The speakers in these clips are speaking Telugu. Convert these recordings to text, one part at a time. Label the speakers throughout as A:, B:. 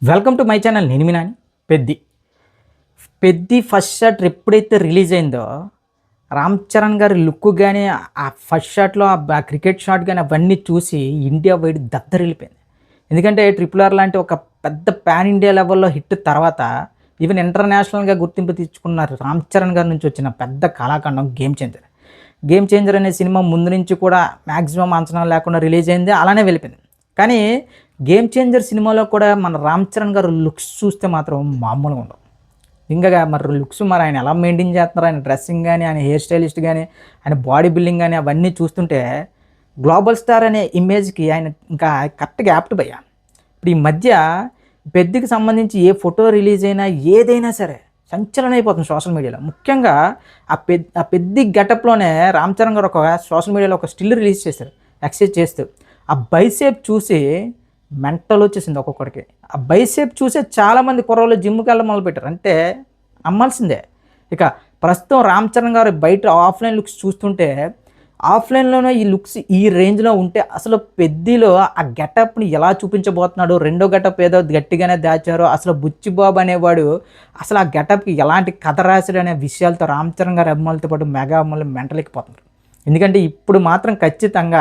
A: Welcome to my channel. నేను మీ నాని. పెద్ది పెద్ది ఫస్ట్ షాట్ ఎప్పుడైతే రిలీజ్ అయిందో రామ్ చరణ్ గారి లుక్ కానీ ఆ ఫస్ట్ షాట్లో ఆ క్రికెట్ షాట్ కానీ అవన్నీ చూసి ఇండియా వైడ్ దద్దరిల్లిపోయింది. ఎందుకంటే ట్రిపుల్ ఆర్ లాంటి ఒక పెద్ద పాన్ ఇండియా లెవెల్లో హిట్ తర్వాత ఈవెన్ ఇంటర్నేషనల్గా గుర్తింపు తెచ్చుకున్న రామ్ చరణ్ గారి నుంచి వచ్చిన పెద్ద కళాఖండం గేమ్ చేంజర్ అనే సినిమా ముందు నుంచి కూడా మ్యాక్సిమం అంచనా లేకుండా రిలీజ్ అయింది, అలానే వెళ్ళిపోయింది. కానీ గేమ్ చేంజర్ సినిమాలో కూడా మన రామ్ చరణ్ గారు లుక్స్ చూస్తే మాత్రం మామూలుగా ఉండవు. ఇంకా మరి లుక్స్ మరి ఆయన ఎలా మెయింటైన్ చేస్తున్నారు, ఆయన డ్రెస్సింగ్ కానీ, ఆయన హెయిర్ స్టైలిస్ట్ కానీ, ఆయన బాడీ బిల్డింగ్ కానీ అవన్నీ చూస్తుంటే గ్లోబల్ స్టార్ అనే ఇమేజ్కి ఆయన ఇంకా కరెక్ట్గా యాప్ట్ భయ్యా. ఇప్పుడు ఈ మధ్య పెద్దికి సంబంధించి ఏ ఫోటో రిలీజ్ అయినా ఏదైనా సరే సంచలనం అయిపోతుంది సోషల్ మీడియాలో. ముఖ్యంగా ఆ పెద్ది గెటప్లోనే రామ్ చరణ్ గారు ఒక సోషల్ మీడియాలో ఒక స్టిల్ రిలీజ్ చేశారు ఎక్సైజ్ చేస్తూ. ఆ బైసేప్ చూసి మెంటల్ వచ్చేసింది ఒక్కొక్కడికి. ఆ బైసేప్ చూసే చాలామంది కుర్రోళ్ళు జిమ్కి వెళ్ళడం మొదలుపెట్టారు. అంటే నమ్మాల్సిందే. ఇక ప్రస్తుతం రామ్ చరణ్ గారు బయట ఆఫ్లైన్ లుక్స్ చూస్తుంటే ఆఫ్లైన్లోనే ఈ లుక్స్ ఈ రేంజ్లో ఉంటే అసలు పెద్దిలో ఆ గెటప్ని ఎలా చూపించబోతున్నాడు, రెండో గెటప్ ఏదో గట్టిగానే దాచారు, అసలు బుచ్చిబాబు అనేవాడు అసలు ఆ గెటప్కి ఎలాంటి కథ రాశాడు అనే విషయాలతో రామ్ చరణ్ గారి అభిమానులతో పాటు మెగా అభిమానులు మెంటలెక్కిపోతున్నారు. ఎందుకంటే ఇప్పుడు మాత్రం ఖచ్చితంగా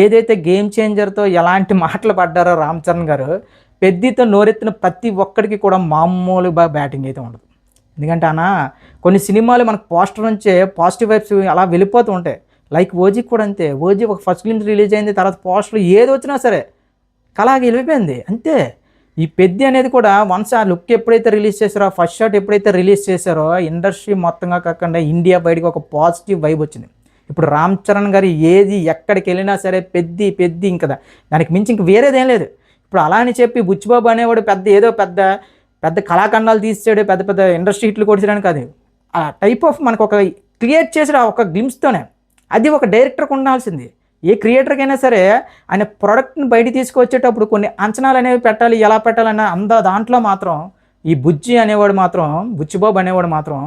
A: ఏదైతే గేమ్ చేంజర్తో ఎలాంటి మాటలు పడ్డారో రామ్ చరణ్ గారు, పెద్దితో నోరెత్తిన ప్రతి ఒక్కడికి కూడా మామూలుగా బ్యాటింగ్ అయితే ఉండదు. ఎందుకంటే కొన్ని సినిమాలు మనకు పోస్టర్ నుంచే పాజిటివ్ వైబ్స్ అలా వెళ్ళిపోతూ ఉంటాయి. లైక్ ఓజీ కూడా అంతే. ఓజీ ఒక ఫస్ట్ గ్లిమ్స్ రిలీజ్ అయింది, తర్వాత పోస్టర్ ఏది వచ్చినా సరే కలాగా వెళ్ళిపోయింది అంతే. ఈ పెద్ది అనేది కూడా వన్స్ ఆ లుక్ ఎప్పుడైతే రిలీజ్ చేశారో, ఫస్ట్ షాట్ ఎప్పుడైతే రిలీజ్ చేశారో ఇండస్ట్రీ మొత్తంగా కాకుండా ఇండియా బయటకు ఒక పాజిటివ్ వైబ్ వచ్చింది. ఇప్పుడు రామ్ చరణ్ గారు ఏది ఎక్కడికి వెళ్ళినా సరే పెద్ది ఇంకా దానికి మించి ఇంక వేరేదేం లేదు. ఇప్పుడు అలా అని చెప్పి బుచ్చిబాబు అనేవాడు పెద్ద కళాఖండాలు తీసాడు, పెద్ద ఇండస్ట్రీ హిట్లు కొట్టించడానికి కాదు. ఆ టైప్ ఆఫ్ మనకు ఒక క్రియేట్ చేసిన ఒక గ్లిమ్స్తోనే అది ఒక డైరెక్టర్కి ఉండాల్సింది. ఏ క్రియేటర్కైనా సరే ఆయన ప్రోడక్ట్ని బయట తీసుకొచ్చేటప్పుడు కొన్ని అంచనాలు అనేవి పెట్టాలి, ఎలా పెట్టాలన్న దాంట్లో మాత్రం ఈ బుచ్చిబాబు అనేవాడు మాత్రం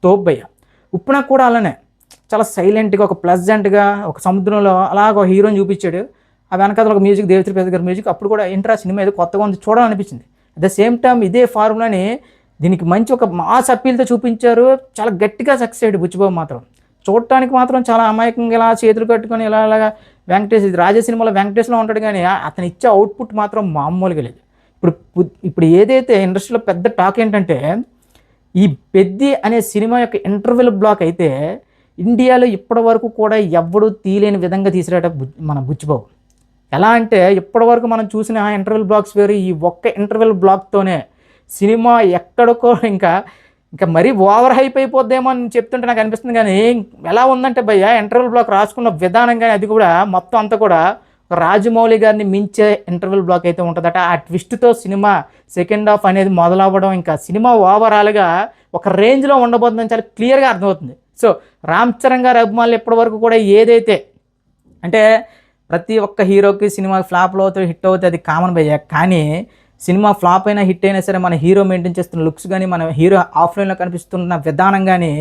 A: తోబ్బయ్య. ఉప్పున కూడా అలానే చాలా సైలెంట్గా ఒక ప్లెజెంట్గా ఒక సముద్రంలో అలాగ ఒక హీరోని చూపించాడు. ఆ వెనకాల ఒక మ్యూజిక్, దేవిశ్రీ ప్రసాద్ గారి మ్యూజిక్. అప్పుడు కూడా ఇంట్రా సినిమా ఏదో కొత్తగా ఉంది చూడాలనిపించింది. అట్ ద సేమ్ టైం ఇదే ఫార్ములాని దీనికి మంచి ఒక మాస్ అప్పీల్తో చూపించారు. చాలా గట్టిగా సక్సెస్ అయ్యాడు బుచ్చిబాబు మాత్రం. చూడటానికి మాత్రం చాలా అమాయకంగా ఇలా చేతులు కట్టుకొని ఇలాగా రాజా సినిమాలో వెంకటేష్లో ఉంటాడు, కానీ అతను ఇచ్చే అవుట్పుట్ మాత్రం మామూలుగా లేదు. ఇప్పుడు ఏదైతే ఇండస్ట్రీలో పెద్ద టాక్ ఏంటంటే ఈ పెద్ది అనే సినిమా యొక్క ఇంటర్వెల్ బ్లాక్ అయితే ఇండియాలో ఇప్పటి వరకు కూడా ఎవ్వడూ తీయలేని విధంగా తీసిరాట మన బుచ్చిబాబు. ఎలా అంటే ఇప్పటి వరకు మనం చూసిన ఇంటర్వెల్ బ్లాక్స్ వేరు, ఈ ఒక్క ఇంటర్వెల్ బ్లాక్తోనే సినిమా ఎక్కడికో ఇంకా మరీ ఓవర్ హైప్ అయిపోద్దేమో అని చెప్తుంటే నాకు అనిపిస్తుంది. కానీ ఎలా ఉందంటే భయ్య ఇంటర్వెల్ బ్లాక్ రాసుకున్న విధానం కానీ అది కూడా మొత్తం అంతా కూడా రాజమౌళి గారిని మించే ఇంటర్వెల్ బ్లాక్ అయితే ఉంటుందట. ఆ ట్విస్ట్తో సినిమా సెకండ్ హాఫ్ అనేది మొదలవ్వడం, ఇంకా సినిమా ఓవరాల్గా ఒక రేంజ్లో ఉండబోతుందని చాలా క్లియర్గా అర్థమవుతుంది. సో రామ్ చరణ్ గారి అభిమానులు ఇప్పటి వరకు కూడా ఏదైతే అంటే ప్రతి ఒక్క హీరోకి సినిమా ఫ్లాప్లో అవుతుంది, హిట్ అవుతుంది, అది కామన్ భయ్య. కానీ సినిమా ఫ్లాప్ అయినా హిట్ అయినా సరే మన హీరో మెయింటైన్ చేస్తున్న లుక్స్ కానీ, మన హీరో ఆఫ్లైన్లో కనిపిస్తున్న విధానం కానీ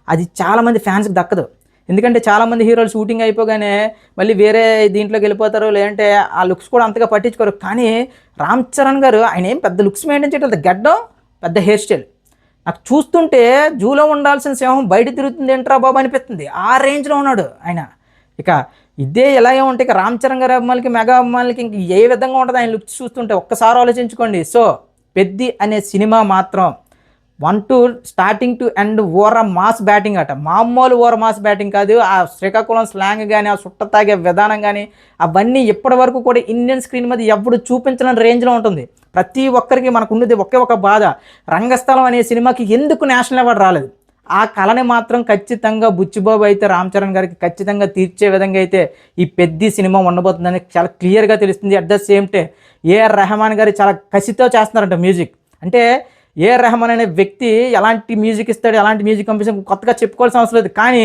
A: అది చాలామంది ఫ్యాన్స్కి దక్కదు. ఎందుకంటే చాలామంది హీరోలు షూటింగ్ అయిపోగానే మళ్ళీ వేరే దీంట్లోకి వెళ్ళిపోతారు, లేదంటే ఆ లుక్స్ కూడా అంతగా పట్టించుకోరు. కానీ రామ్ చరణ్ గారు ఆయన ఏం పెద్ద లుక్స్ మెయింటైన్ చేయడం, గడ్డం, పెద్ద హెయిర్ స్టైల్, నాకు చూస్తుంటే జూలో ఉండాల్సిన సింహం బయట తిరుగుతుంది ఏంట్రా బాబు అనిపిస్తుంది. ఆ రేంజ్లో ఉన్నాడు ఆయన. ఇక ఇదే ఎలాగే ఉంటే ఇక రామ్ చరణ్ గారి అభిమానులకి, మెగా అభిమానులకి ఇంక ఏ విధంగా ఉంటుంది ఆయన లుక్స్ చూస్తుంటే ఒక్కసారి ఆలోచించుకోండి. సో పెద్ది అనే సినిమా మాత్రం 1 to స్టార్టింగ్ టు ఎండ్ ఓర మాస్ బ్యాటింగ్ అట. మామూలు ఓర మాస్ బ్యాటింగ్ కాదు. ఆ శ్రీకాకుళం స్లాంగ్ కానీ, ఆ సుట్ట తాగే విధానం కానీ అవన్నీ ఇప్పటి వరకు కూడా ఇండియన్ స్క్రీన్ మీద ఎప్పుడు చూపించలేని రేంజ్లో ఉంటుంది. ప్రతి ఒక్కరికి మనకు ఉన్నది ఒకే ఒక బాధ, రంగస్థలం అనే సినిమాకి ఎందుకు నేషనల్ అవార్డు రాలేదు. ఆ కళని మాత్రం ఖచ్చితంగా బుచ్చిబాబు అయితే రామ్ చరణ్ గారికి ఖచ్చితంగా తీర్చే విధంగా అయితే ఈ పెద్ది సినిమా ఉండబోతుందని చాలా క్లియర్గా తెలుస్తుంది. At the same time A R Rahman గారు చాలా కసితో చేస్తున్నారంట మ్యూజిక్. అంటే ఏఆర్ రెహమాన్ అనే వ్యక్తి ఎలాంటి మ్యూజిక్ ఇస్తాడు, ఎలాంటి మ్యూజిక్ కంపోజిషన్ కొత్తగా చెప్పుకోవాల్సిన అవసరం లేదు. కానీ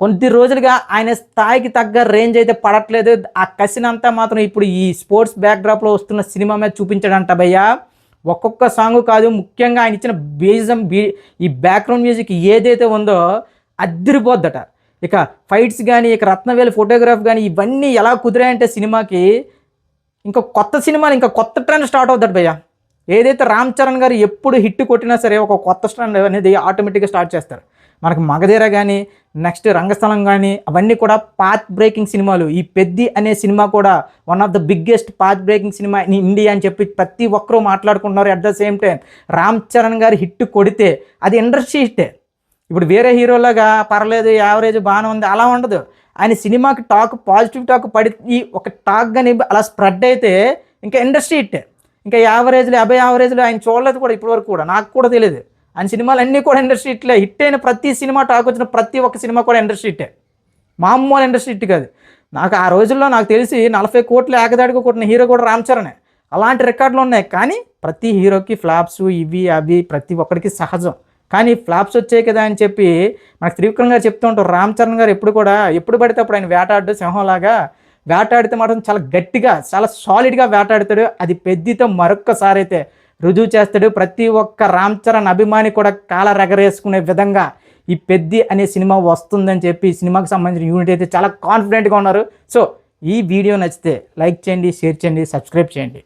A: కొద్ది రోజులుగా ఆయన స్థాయికి తగ్గ రేంజ్ అయితే పడట్లేదు. ఆ కసినంతా మాత్రం ఇప్పుడు ఈ స్పోర్ట్స్ బ్యాక్డ్రాప్లో వస్తున్న సినిమా మీద చూపించాడంట భయ్య. ఒక్కొక్క సాంగ్ కాదు, ముఖ్యంగా ఆయన ఇచ్చిన ఈ బ్యాక్గ్రౌండ్ మ్యూజిక్ ఏదైతే ఉందో అదిరిపోద్దట. ఇక ఫైట్స్ కానీ, ఇక రత్నవేలు ఫోటోగ్రాఫ్ కానీ ఇవన్నీ ఎలా కుదిరాయంటే సినిమాకి ఇంకా కొత్త సినిమాలు ఇంకా కొత్త ట్రెండ్ స్టార్ట్ అవుతాడు భయ్య. ఏదైతే రామ్ చరణ్ గారు ఎప్పుడు హిట్ కొట్టినా సరే ఒక కొత్త స్టాండ్ అనేది ఆటోమేటిక్గా స్టార్ట్ చేస్తారు. మనకు మగధీర కానీ, నెక్స్ట్ రంగస్థలం కానీ అవన్నీ కూడా పాత్ బ్రేకింగ్ సినిమాలు. ఈ పెద్ది అనే సినిమా కూడా one of the biggest path breaking cinema in India అని చెప్పి ప్రతి ఒక్కరూ మాట్లాడుకుంటున్నారు. At the same time Ram Charan గారు హిట్ కొడితే అది ఇండస్ట్రీ హిట్టే. ఇప్పుడు వేరే హీరోలాగా పర్లేదు, యావరేజ్ బాగానే ఉంది అలా ఉండదు. ఆయన సినిమాకి టాక్, పాజిటివ్ టాక్ పడి ఈ ఒక టాక్ కానీ అలా స్ప్రెడ్ అయితే ఇంకా ఇండస్ట్రీ హిట్టే. ఇంకా యావరేజ్లు, యావరేజ్లు ఆయన చూడలేదు కూడా ఇప్పటివరకు కూడా, నాకు కూడా తెలియదు. ఆయన సినిమాలు అన్నీ కూడా ఇండస్ట్రీ హిట్లే. హిట్ అయిన ప్రతి సినిమా, టాక్ వచ్చిన ప్రతి ఒక్క సినిమా కూడా ఇండస్ట్రీ హిట్టే. మామూలు ఇండస్ట్రీ హిట్ కాదు. నాకు ఆ రోజుల్లో నాకు తెలిసి 40 కోట్లు ఏకదాడిగా కొట్టిన హీరో కూడా రామ్ చరణే. అలాంటి రికార్డులు ఉన్నాయి. కానీ ప్రతి హీరోకి ఫ్లాప్స్ ఇవి అవి ప్రతి ఒక్కరికి సహజం. కానీ ఫ్లాప్స్ వచ్చాయి కదా అని చెప్పి మనకు త్రివిక్రమ్ గారు చెప్తూ ఉంటారు, రామ్ చరణ్ గారు ఎప్పుడు పడితే అప్పుడు ఆయన వేటాడు సింహంలాగా. వేటాడితే మాత్రం చాలా గట్టిగా, చాలా సాలిడ్గా వేటాడుతాడు. అది పెద్దితో మరొక్కసారి అయితే రుజువు చేస్తాడు. ప్రతి ఒక్క రామ్ చరణ్ అభిమాని కూడా కాలర్ ఎగరేసుకునే విధంగా ఈ పెద్ది అనే సినిమా వస్తుందని చెప్పి ఈ సినిమాకి సంబంధించిన యూనిట్ అయితే చాలా కాన్ఫిడెంట్గా ఉన్నారు. సో ఈ వీడియో నచ్చితే లైక్ చేయండి, షేర్ చేయండి, సబ్స్క్రైబ్ చేయండి.